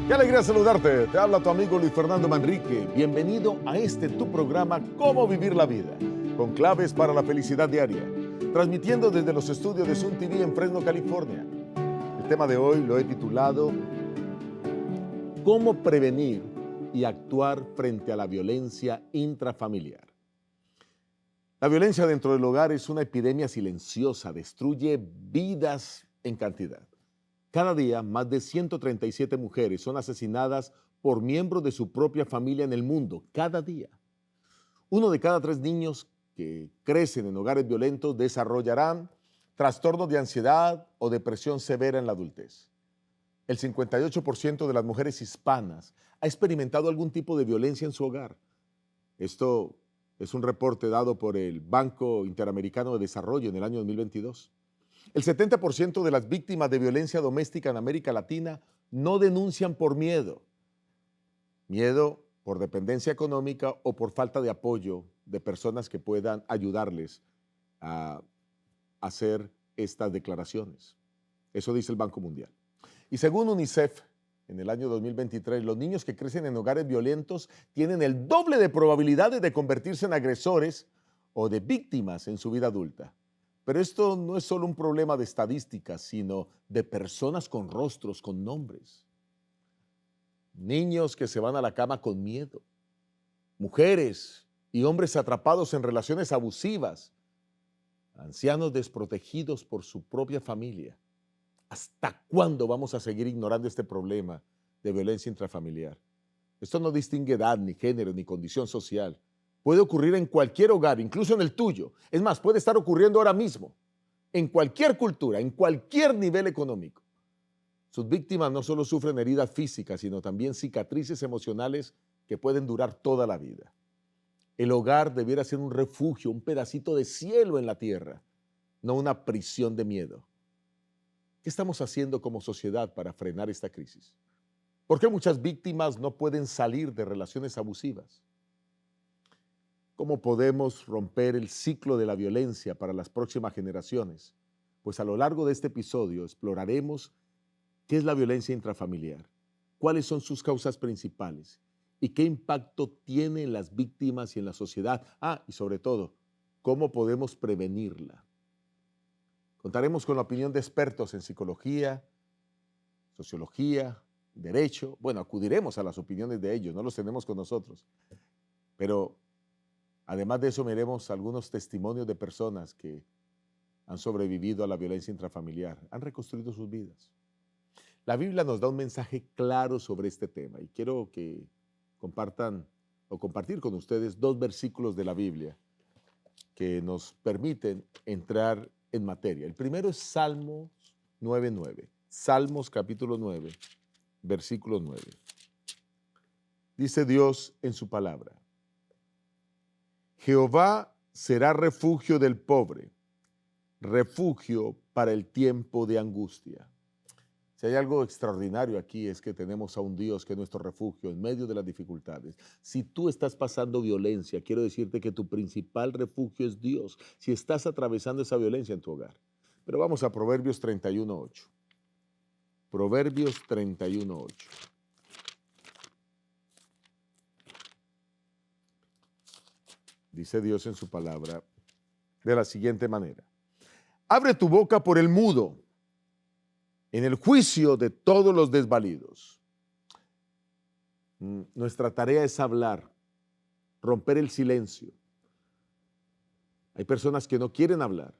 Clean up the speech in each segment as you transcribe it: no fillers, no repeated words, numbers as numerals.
Qué alegría saludarte. Te habla tu amigo Luis Fernando Manrique. Bienvenido a tu programa Cómo Vivir la Vida, con claves para la felicidad diaria. Transmitiendo desde los estudios de Sun TV en Fresno, California. El tema de hoy lo he titulado ¿Cómo prevenir y actuar frente a la violencia intrafamiliar? La violencia dentro del hogar es una epidemia silenciosa, destruye vidas en cantidad. Cada día, más de 137 mujeres son asesinadas por miembros de su propia familia en el mundo. Cada día. Uno de cada 3 niños que crecen en hogares violentos desarrollarán trastornos de ansiedad o depresión severa en la adultez. El 58% de las mujeres hispanas ha experimentado algún tipo de violencia en su hogar. Esto es un reporte dado por el Banco Interamericano de Desarrollo en el año 2022. El 70% de las víctimas de violencia doméstica en América Latina no denuncian por miedo. Miedo por dependencia económica o por falta de apoyo de personas que puedan ayudarles a hacer estas declaraciones. Eso dice el Banco Mundial. Y según UNICEF, en el año 2023, los niños que crecen en hogares violentos tienen el doble de probabilidades de convertirse en agresores o de víctimas en su vida adulta. Pero esto no es solo un problema de estadísticas, sino de personas con rostros, con nombres. Niños que se van a la cama con miedo. Mujeres y hombres atrapados en relaciones abusivas. Ancianos desprotegidos por su propia familia. ¿Hasta cuándo vamos a seguir ignorando este problema de violencia intrafamiliar? Esto no distingue edad, ni género, ni condición social. Puede ocurrir en cualquier hogar, incluso en el tuyo. Es más, puede estar ocurriendo ahora mismo, en cualquier cultura, en cualquier nivel económico. Sus víctimas no solo sufren heridas físicas, sino también cicatrices emocionales que pueden durar toda la vida. El hogar debiera ser un refugio, un pedacito de cielo en la tierra, no una prisión de miedo. ¿Qué estamos haciendo como sociedad para frenar esta crisis? ¿Por qué muchas víctimas no pueden salir de relaciones abusivas? ¿Cómo podemos romper el ciclo de la violencia para las próximas generaciones? Pues a lo largo de este episodio exploraremos qué es la violencia intrafamiliar, cuáles son sus causas principales y qué impacto tiene en las víctimas y en la sociedad. Y sobre todo, cómo podemos prevenirla. Contaremos con la opinión de expertos en psicología, sociología, derecho. Bueno, acudiremos a las opiniones de ellos, no los tenemos con nosotros. Pero además de eso, veremos algunos testimonios de personas que han sobrevivido a la violencia intrafamiliar, han reconstruido sus vidas. La Biblia nos da un mensaje claro sobre este tema y quiero que compartan o compartir con ustedes 2 versículos de la Biblia que nos permiten entrar en materia. El primero es Salmos 9:9. Salmos capítulo 9, versículo 9. Dice Dios en su palabra: Jehová será refugio del pobre, refugio para el tiempo de angustia. Si hay algo extraordinario aquí es que tenemos a un Dios que es nuestro refugio en medio de las dificultades. Si tú estás pasando violencia, quiero decirte que tu principal refugio es Dios, si estás atravesando esa violencia en tu hogar. Pero vamos a Proverbios 31:8. Proverbios 31:8. Dice Dios en su palabra de la siguiente manera: abre tu boca por el mudo, en el juicio de todos los desvalidos. Nuestra tarea es hablar, romper el silencio. Hay personas que no quieren hablar,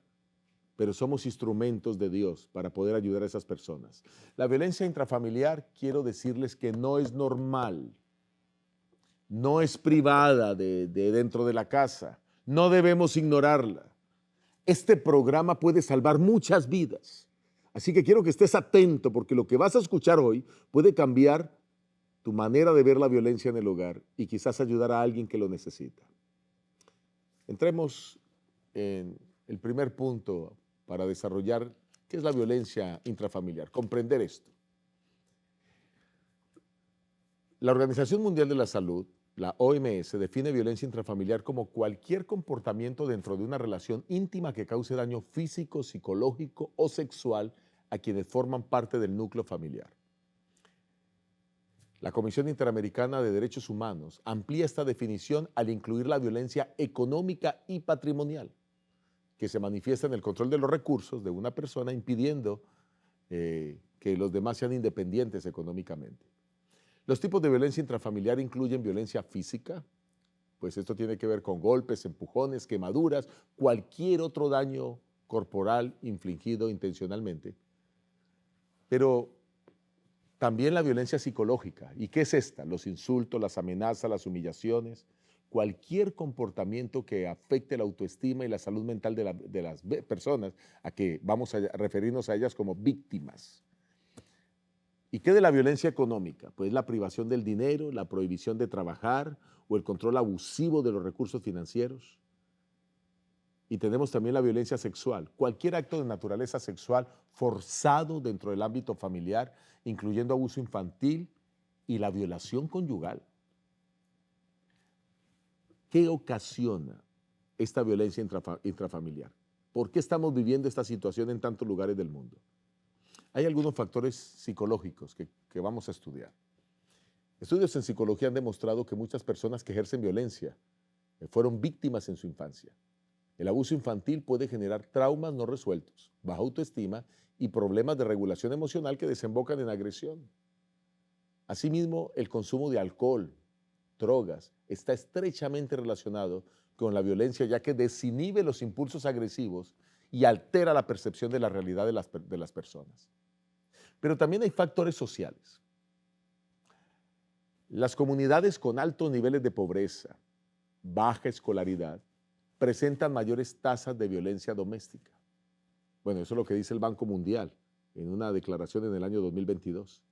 pero somos instrumentos de Dios para poder ayudar a esas personas. La violencia intrafamiliar, quiero decirles que no es normal, no es privada de dentro de la casa, no debemos ignorarla. Este programa puede salvar muchas vidas. Así que quiero que estés atento porque lo que vas a escuchar hoy puede cambiar tu manera de ver la violencia en el hogar y quizás ayudar a alguien que lo necesita. Entremos en el primer punto para desarrollar qué es la violencia intrafamiliar, comprender esto. La Organización Mundial de la Salud, la OMS, define violencia intrafamiliar como cualquier comportamiento dentro de una relación íntima que cause daño físico, psicológico o sexual a quienes forman parte del núcleo familiar. La Comisión Interamericana de Derechos Humanos amplía esta definición al incluir la violencia económica y patrimonial, que se manifiesta en el control de los recursos de una persona impidiendo que los demás sean independientes económicamente. Los tipos de violencia intrafamiliar incluyen violencia física, pues esto tiene que ver con golpes, empujones, quemaduras, cualquier otro daño corporal infligido intencionalmente, pero también la violencia psicológica. ¿Y qué es esta? Los insultos, las amenazas, las humillaciones, cualquier comportamiento que afecte la autoestima y la salud mental de las personas, a que vamos a referirnos a ellas como víctimas. ¿Y qué de la violencia económica? Pues la privación del dinero, la prohibición de trabajar o el control abusivo de los recursos financieros. Y tenemos también la violencia sexual, cualquier acto de naturaleza sexual forzado dentro del ámbito familiar, incluyendo abuso infantil y la violación conyugal. ¿Qué ocasiona esta violencia intrafamiliar? ¿Por qué estamos viviendo esta situación en tantos lugares del mundo? Hay algunos factores psicológicos que vamos a estudiar. Estudios en psicología han demostrado que muchas personas que ejercen violencia fueron víctimas en su infancia. El abuso infantil puede generar traumas no resueltos, baja autoestima y problemas de regulación emocional que desembocan en agresión. Asimismo, el consumo de alcohol, drogas, está estrechamente relacionado con la violencia, ya que desinhibe los impulsos agresivos y altera la percepción de la realidad de las personas. Pero también hay factores sociales. Las comunidades con altos niveles de pobreza, baja escolaridad, presentan mayores tasas de violencia doméstica. Bueno, eso es lo que dice el Banco Mundial en una declaración en el año 2022.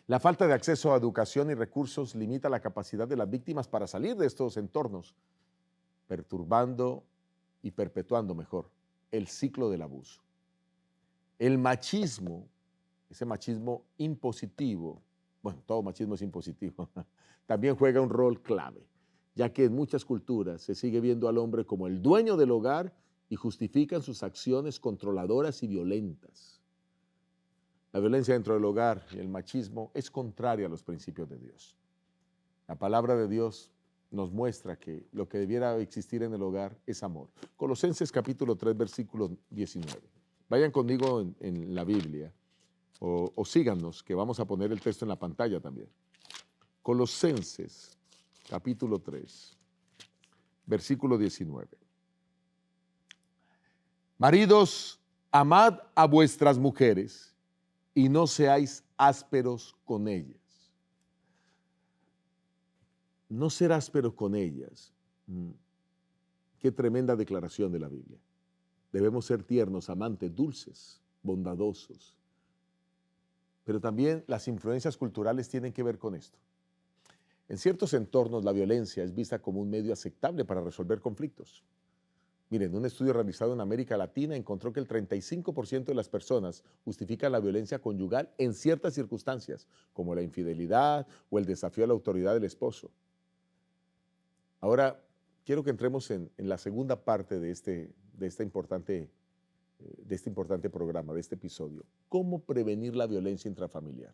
La falta de acceso a educación y recursos limita la capacidad de las víctimas para salir de estos entornos, perturbando y perpetuando mejor el ciclo del abuso. El machismo, ese machismo impositivo, bueno, todo machismo es impositivo, también juega un rol clave, ya que en muchas culturas se sigue viendo al hombre como el dueño del hogar y justifican sus acciones controladoras y violentas. La violencia dentro del hogar y el machismo es contraria a los principios de Dios. La palabra de Dios nos muestra que lo que debiera existir en el hogar es amor. Colosenses capítulo 3, versículo 19. Vayan conmigo en la Biblia o síganos, que vamos a poner el texto en la pantalla también. Colosenses capítulo 3, versículo 19. Maridos, amad a vuestras mujeres y no seáis ásperos con ellas. No ser ásperos con ellas. Qué tremenda declaración de la Biblia. Debemos ser tiernos, amantes, dulces, bondadosos. Pero también las influencias culturales tienen que ver con esto. En ciertos entornos la violencia es vista como un medio aceptable para resolver conflictos. Miren, un estudio realizado en América Latina encontró que el 35% de las personas justifican la violencia conyugal en ciertas circunstancias, como la infidelidad o el desafío a la autoridad del esposo. Ahora, quiero que entremos en la segunda parte de este importante programa, de este episodio. ¿Cómo prevenir la violencia intrafamiliar?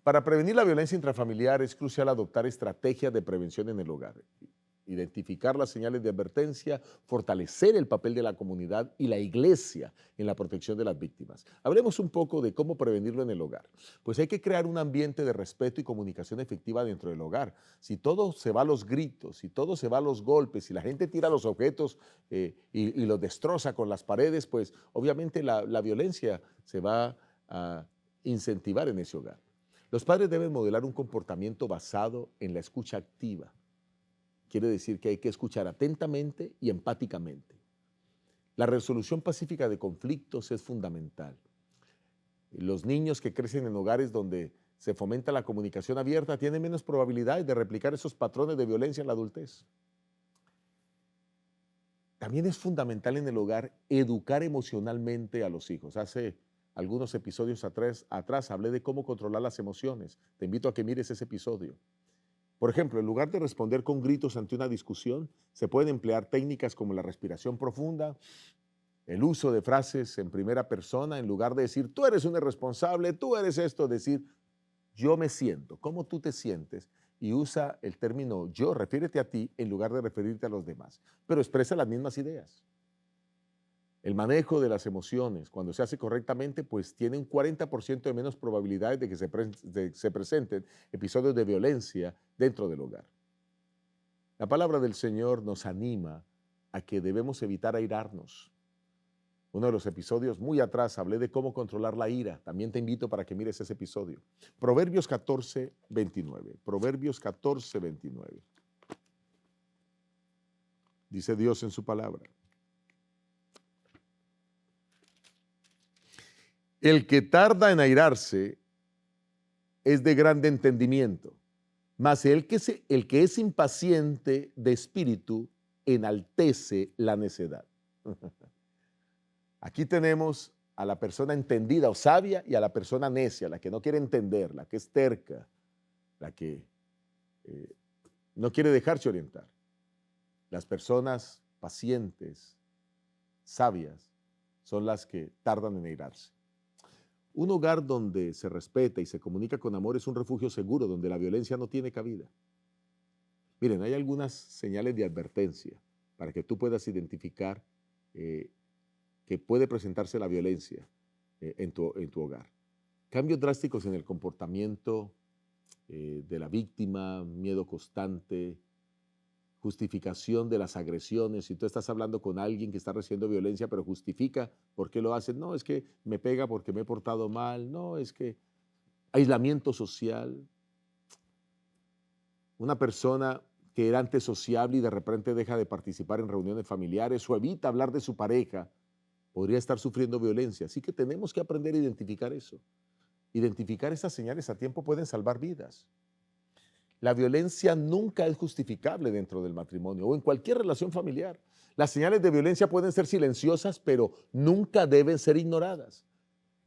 Para prevenir la violencia intrafamiliar es crucial adoptar estrategias de prevención en el hogar, identificar las señales de advertencia, fortalecer el papel de la comunidad y la iglesia en la protección de las víctimas. Hablemos un poco de cómo prevenirlo en el hogar. Pues hay que crear un ambiente de respeto y comunicación efectiva dentro del hogar. Si todo se va a los gritos, si todo se va a los golpes, si la gente tira los objetos y los destroza con las paredes, pues obviamente la violencia se va a incentivar en ese hogar. Los padres deben modelar un comportamiento basado en la escucha activa. Quiere decir que hay que escuchar atentamente y empáticamente. La resolución pacífica de conflictos es fundamental. Los niños que crecen en hogares donde se fomenta la comunicación abierta tienen menos probabilidades de replicar esos patrones de violencia en la adultez. También es fundamental en el hogar educar emocionalmente a los hijos. Hace algunos episodios atrás hablé de cómo controlar las emociones. Te invito a que mires ese episodio. Por ejemplo, en lugar de responder con gritos ante una discusión, se pueden emplear técnicas como la respiración profunda, el uso de frases en primera persona, en lugar de decir, tú eres un irresponsable, tú eres esto, decir, yo me siento, cómo tú te sientes, y usa el término yo, refiérete a ti en lugar de referirte a los demás, pero expresa las mismas ideas. El manejo de las emociones, cuando se hace correctamente, pues tiene un 40% de menos probabilidades de que se presenten episodios de violencia dentro del hogar. La palabra del Señor nos anima a que debemos evitar airarnos. Uno de los episodios muy atrás hablé de cómo controlar la ira. También te invito para que mires ese episodio. Proverbios 14, 29. Proverbios 14, 29. Dice Dios en su palabra: el que tarda en airarse es de grande entendimiento, mas el que es impaciente de espíritu enaltece la necedad. Aquí tenemos a la persona entendida o sabia y a la persona necia, la que no quiere entender, la que es terca, la que no quiere dejarse orientar. Las personas pacientes, sabias, son las que tardan en airarse. Un hogar donde se respeta y se comunica con amor es un refugio seguro, donde la violencia no tiene cabida. Miren, hay algunas señales de advertencia para que tú puedas identificar que puede presentarse la violencia en tu hogar. Cambios drásticos en el comportamiento de la víctima, miedo constante, justificación de las agresiones. Si tú estás hablando con alguien que está recibiendo violencia, pero justifica por qué lo hace, no, es que me pega porque me he portado mal, no, es que aislamiento social. Una persona que era antes sociable y de repente deja de participar en reuniones familiares o evita hablar de su pareja, podría estar sufriendo violencia. Así que tenemos que aprender a identificar eso. Identificar esas señales a tiempo pueden salvar vidas. La violencia nunca es justificable dentro del matrimonio o en cualquier relación familiar. Las señales de violencia pueden ser silenciosas, pero nunca deben ser ignoradas.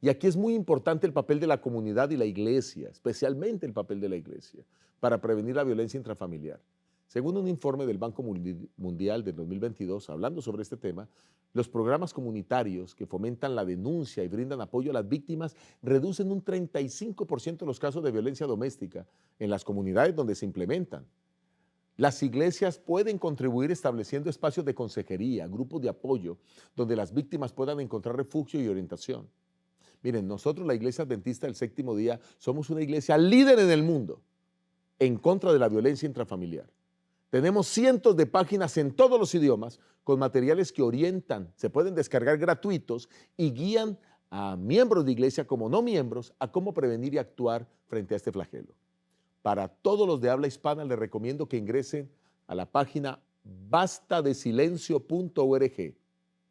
Y aquí es muy importante el papel de la comunidad y la iglesia, especialmente el papel de la iglesia, para prevenir la violencia intrafamiliar. Según un informe del Banco Mundial del 2022, hablando sobre este tema, los programas comunitarios que fomentan la denuncia y brindan apoyo a las víctimas reducen un 35% los casos de violencia doméstica en las comunidades donde se implementan. Las iglesias pueden contribuir estableciendo espacios de consejería, grupos de apoyo, donde las víctimas puedan encontrar refugio y orientación. Miren, nosotros la Iglesia Adventista del Séptimo Día somos una iglesia líder en el mundo en contra de la violencia intrafamiliar. Tenemos cientos de páginas en todos los idiomas con materiales que orientan, se pueden descargar gratuitos y guían a miembros de iglesia como no miembros a cómo prevenir y actuar frente a este flagelo. Para todos los de habla hispana les recomiendo que ingresen a la página bastadesilencio.org,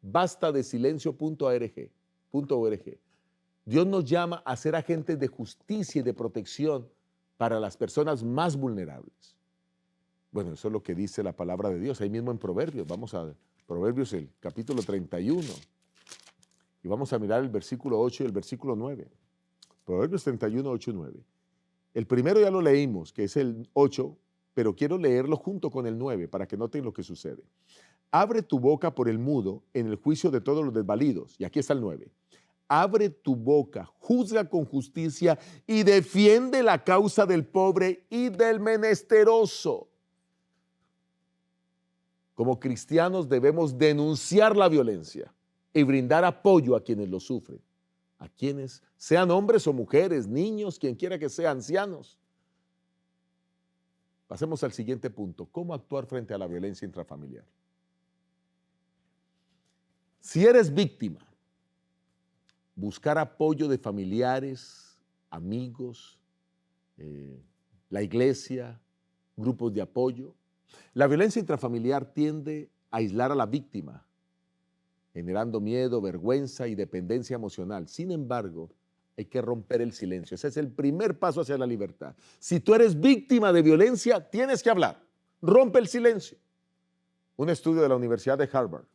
bastadesilencio.org. Dios nos llama a ser agentes de justicia y de protección para las personas más vulnerables. Bueno, eso es lo que dice la palabra de Dios, ahí mismo en Proverbios. Vamos a Proverbios, el capítulo 31, y vamos a mirar el versículo 8 y el versículo 9. Proverbios 31, 8 y 9. El primero ya lo leímos, que es el 8, pero quiero leerlo junto con el 9 para que noten lo que sucede. Abre tu boca por el mudo en el juicio de todos los desvalidos. Y aquí está el 9. Abre tu boca, juzga con justicia y defiende la causa del pobre y del menesteroso. Como cristianos debemos denunciar la violencia y brindar apoyo a quienes lo sufren, a quienes sean hombres o mujeres, niños, quien quiera que sea, ancianos. Pasemos al siguiente punto, ¿cómo actuar frente a la violencia intrafamiliar? Si eres víctima, buscar apoyo de familiares, amigos, la iglesia, grupos de apoyo. La violencia intrafamiliar tiende a aislar a la víctima, generando miedo, vergüenza y dependencia emocional. Sin embargo, hay que romper el silencio. Ese es el primer paso hacia la libertad. Si tú eres víctima de violencia, tienes que hablar. Rompe el silencio. Un estudio de la Universidad de Harvard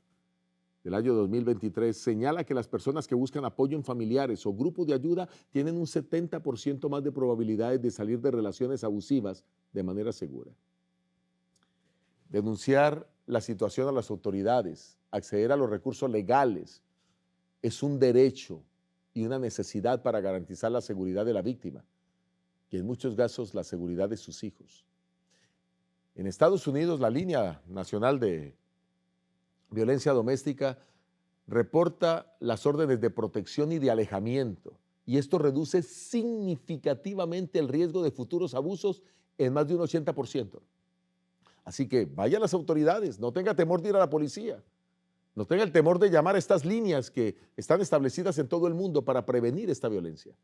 del año 2023 señala que las personas que buscan apoyo en familiares o grupos de ayuda tienen un 70% más de probabilidades de salir de relaciones abusivas de manera segura. Denunciar la situación a las autoridades, acceder a los recursos legales, es un derecho y una necesidad para garantizar la seguridad de la víctima. y en muchos casos la seguridad de sus hijos. En Estados Unidos, la Línea Nacional de Violencia Doméstica reporta las órdenes de protección y de alejamiento, y esto reduce significativamente el riesgo de futuros abusos en más de un 80%. Así que vaya a las autoridades, no tenga temor de ir a la policía, no tenga el temor de llamar a estas líneas que están establecidas en todo el mundo para prevenir esta violencia.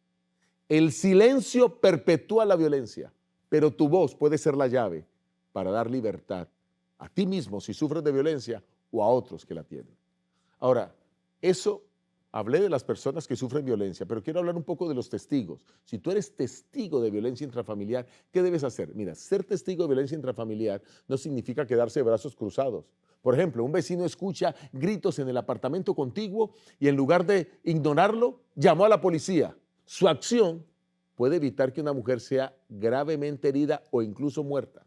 El silencio perpetúa la violencia, pero tu voz puede ser la llave para dar libertad a ti mismo si sufres de violencia o a otros que la tienen. Ahora, eso hablé de las personas que sufren violencia, pero quiero hablar un poco de los testigos. Si tú eres testigo de violencia intrafamiliar, ¿qué debes hacer? Mira, ser testigo de violencia intrafamiliar no significa quedarse de brazos cruzados. Por ejemplo, un vecino escucha gritos en el apartamento contiguo y en lugar de ignorarlo, llamó a la policía. Su acción puede evitar que una mujer sea gravemente herida o incluso muerta.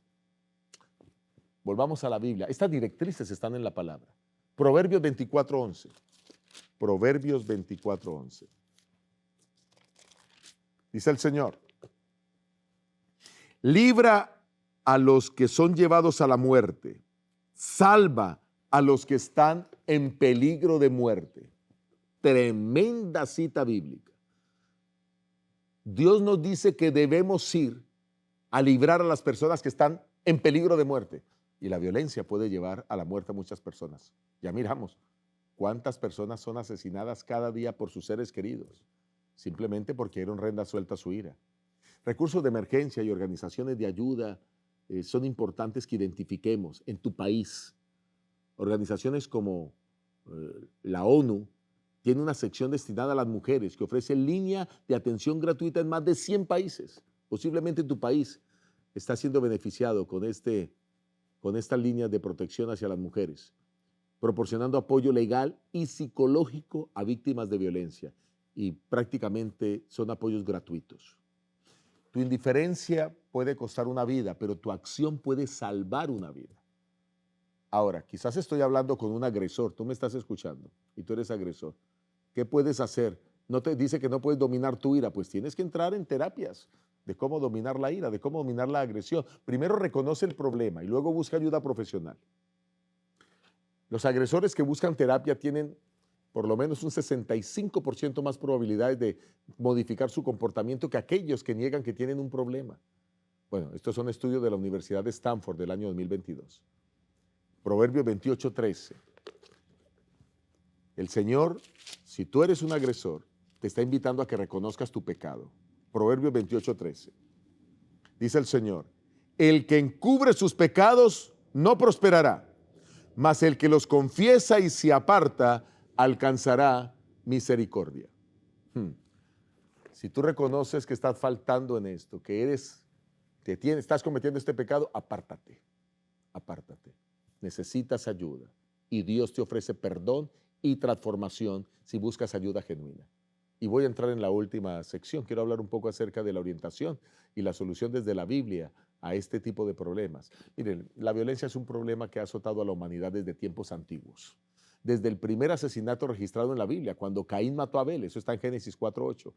Volvamos a la Biblia. Estas directrices están en la palabra. Proverbios 24:11. Proverbios 24:11. Dice el Señor: libra a los que son llevados a la muerte, salva a los que están en peligro de muerte. Tremenda cita bíblica. Dios nos dice que debemos ir a librar a las personas que están en peligro de muerte. Y la violencia puede llevar a la muerte a muchas personas. Ya miramos cuántas personas son asesinadas cada día por sus seres queridos, simplemente porque dieron rienda suelta a su ira. Recursos de emergencia y organizaciones de ayuda son importantes que identifiquemos en tu país. Organizaciones como la ONU tiene una sección destinada a las mujeres que ofrece línea de atención gratuita en más de 100 países. Posiblemente tu país está siendo beneficiado con estas líneas de protección hacia las mujeres, proporcionando apoyo legal y psicológico a víctimas de violencia, y prácticamente son apoyos gratuitos. Tu indiferencia puede costar una vida, pero tu acción puede salvar una vida. Ahora, quizás estoy hablando con un agresor, tú me estás escuchando y tú eres agresor. ¿Qué puedes hacer? No te dice que no puedes dominar tu ira, pues tienes que entrar en terapias de cómo dominar la ira, de cómo dominar la agresión. Primero reconoce el problema y luego busca ayuda profesional. Los agresores que buscan terapia tienen por lo menos un 65% más probabilidades de modificar su comportamiento que aquellos que niegan que tienen un problema. Bueno, estos son estudios de la Universidad de Stanford del año 2022. Proverbios 28:13. El Señor, si tú eres un agresor, te está invitando a que reconozcas tu pecado. Proverbios 28:13. Dice el Señor: el que encubre sus pecados no prosperará, mas el que los confiesa y se aparta alcanzará misericordia. Si tú reconoces que estás faltando en esto, que estás cometiendo este pecado, apártate, apártate. Necesitas ayuda y Dios te ofrece perdón y transformación si buscas ayuda genuina. Y voy a entrar en la última sección. Quiero hablar un poco acerca de la orientación y la solución desde la Biblia a este tipo de problemas. Miren, la violencia es un problema que ha azotado a la humanidad desde tiempos antiguos. Desde el primer asesinato registrado en la Biblia, cuando Caín mató a Abel, eso está en Génesis 4:8,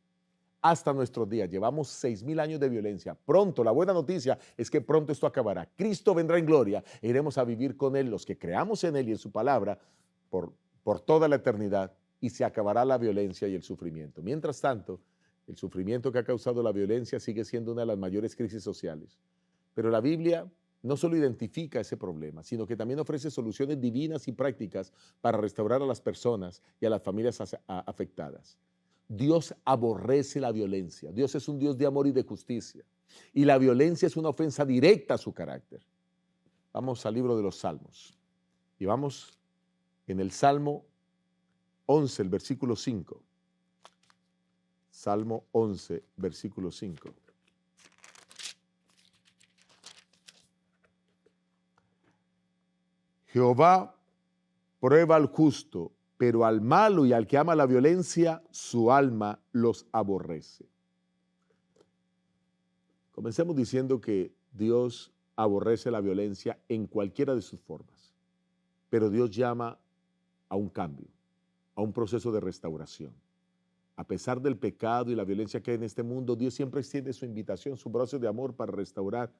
hasta nuestros días. Llevamos 6,000 años de violencia. Pronto, la buena noticia es que pronto esto acabará. Cristo vendrá en gloria e iremos a vivir con Él, los que creamos en Él y en su palabra, por toda la eternidad, y se acabará la violencia y el sufrimiento. Mientras tanto, el sufrimiento que ha causado la violencia sigue siendo una de las mayores crisis sociales. Pero la Biblia no solo identifica ese problema, sino que también ofrece soluciones divinas y prácticas para restaurar a las personas y a las familias afectadas. Dios aborrece la violencia. Dios es un Dios de amor y de justicia. Y la violencia es una ofensa directa a su carácter. Vamos al libro de los Salmos. Y vamos en el Salmo 11, el versículo 5. Salmo 11, versículo 5. Jehová prueba al justo, pero al malo y al que ama la violencia, su alma los aborrece. Comencemos diciendo que Dios aborrece la violencia en cualquiera de sus formas, pero Dios llama a un cambio, a un proceso de restauración. A pesar del pecado y la violencia que hay en este mundo, Dios siempre extiende su invitación, su brazo de amor para restaurar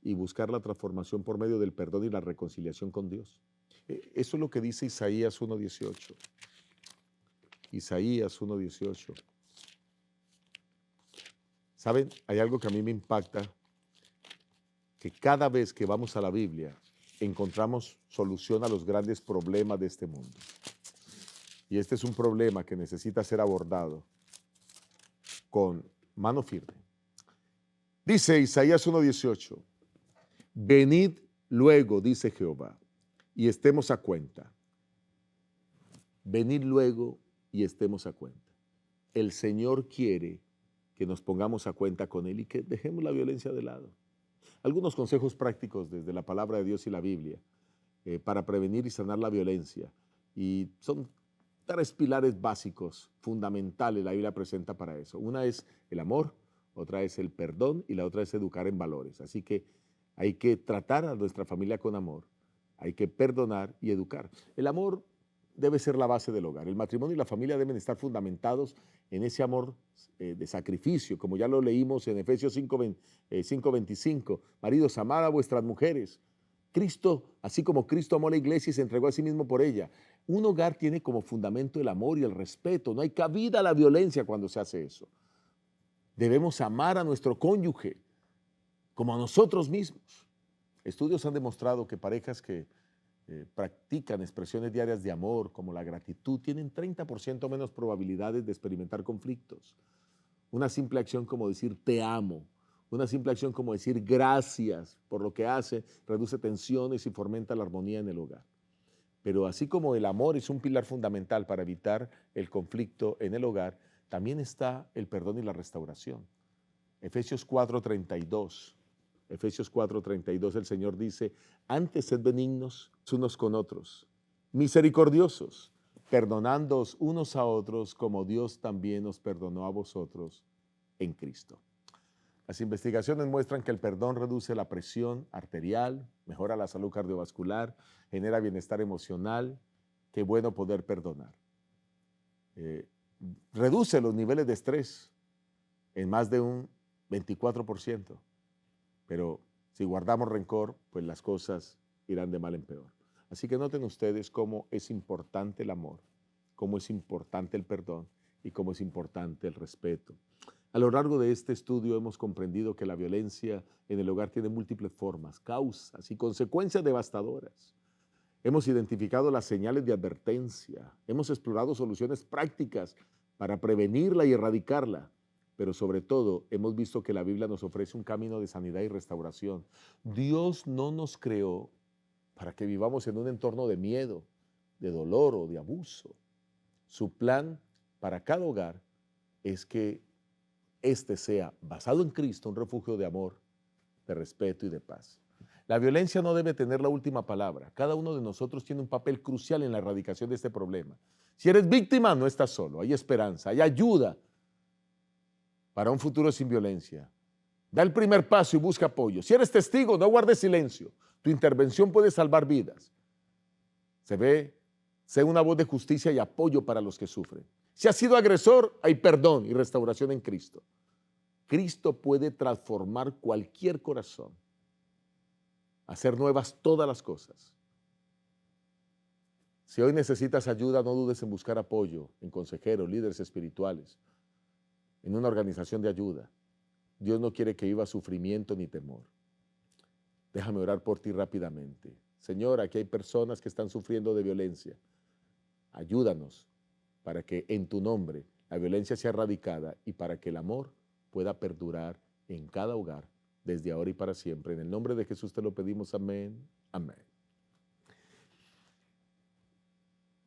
y buscar la transformación por medio del perdón y la reconciliación con Dios. Eso es lo que dice Isaías 1:18. Isaías 1:18. ¿Saben? Hay algo que a mí me impacta, que cada vez que vamos a la Biblia encontramos solución a los grandes problemas de este mundo. Y este es un problema que necesita ser abordado con mano firme. Dice Isaías 1:18, venid luego, dice Jehová, y estemos a cuenta. Venid luego y estemos a cuenta. El Señor quiere que nos pongamos a cuenta con Él y que dejemos la violencia de lado. Algunos consejos prácticos desde la palabra de Dios y la Biblia para prevenir y sanar la violencia. Y son 3 pilares básicos, fundamentales, la Biblia presenta para eso. Una es el amor, otra es el perdón y la otra es educar en valores. Así que hay que tratar a nuestra familia con amor, hay que perdonar y educar. El amor debe ser la base del hogar. El matrimonio y la familia deben estar fundamentados en ese amor de sacrificio, como ya lo leímos en Efesios 5:25. Maridos, amad a vuestras mujeres. Cristo, así como Cristo amó a la iglesia y se entregó a sí mismo por ella. Un hogar tiene como fundamento el amor y el respeto. No hay cabida a la violencia cuando se hace eso. Debemos amar a nuestro cónyuge como a nosotros mismos. Estudios han demostrado que parejas que practican expresiones diarias de amor, como la gratitud, tienen 30% menos probabilidades de experimentar conflictos. Una simple acción como decir te amo, una simple acción como decir gracias por lo que hace, reduce tensiones y fomenta la armonía en el hogar. Pero así como el amor es un pilar fundamental para evitar el conflicto en el hogar, también está el perdón y la restauración. Efesios 4:32. Efesios 4:32, el Señor dice, antes sed benignos unos con otros, misericordiosos, perdonándoos unos a otros como Dios también os perdonó a vosotros en Cristo. Las investigaciones muestran que el perdón reduce la presión arterial, mejora la salud cardiovascular, genera bienestar emocional. Qué bueno poder perdonar. Reduce los niveles de estrés en más de un 24%. Pero si guardamos rencor, pues las cosas irán de mal en peor. Así que noten ustedes cómo es importante el amor, cómo es importante el perdón y cómo es importante el respeto. A lo largo de este estudio hemos comprendido que la violencia en el hogar tiene múltiples formas, causas y consecuencias devastadoras. Hemos identificado las señales de advertencia, hemos explorado soluciones prácticas para prevenirla y erradicarla. Pero sobre todo hemos visto que la Biblia nos ofrece un camino de sanidad y restauración. Dios no nos creó para que vivamos en un entorno de miedo, de dolor o de abuso. Su plan para cada hogar es que este sea, basado en Cristo, un refugio de amor, de respeto y de paz. La violencia no debe tener la última palabra. Cada uno de nosotros tiene un papel crucial en la erradicación de este problema. Si eres víctima, no estás solo, hay esperanza, hay ayuda para un futuro sin violencia. Da el primer paso y busca apoyo. Si eres testigo, no guardes silencio. Tu intervención puede salvar vidas. Sé una voz de justicia y apoyo para los que sufren. Si has sido agresor, hay perdón y restauración en Cristo. Cristo puede transformar cualquier corazón, hacer nuevas todas las cosas. Si hoy necesitas ayuda, no dudes en buscar apoyo en consejeros, líderes espirituales, en una organización de ayuda. Dios no quiere que vivas sufrimiento ni temor. Déjame orar por ti rápidamente. Señor, aquí hay personas que están sufriendo de violencia. Ayúdanos para que en tu nombre la violencia sea erradicada y para que el amor pueda perdurar en cada hogar desde ahora y para siempre. En el nombre de Jesús te lo pedimos. Amén. Amén.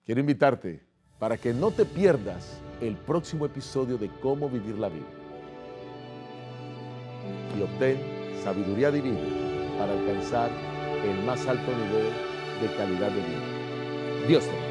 Quiero invitarte para que no te pierdas el próximo episodio de Cómo Vivir la Vida y obtén sabiduría divina para alcanzar el más alto nivel de calidad de vida. Dios te bendiga.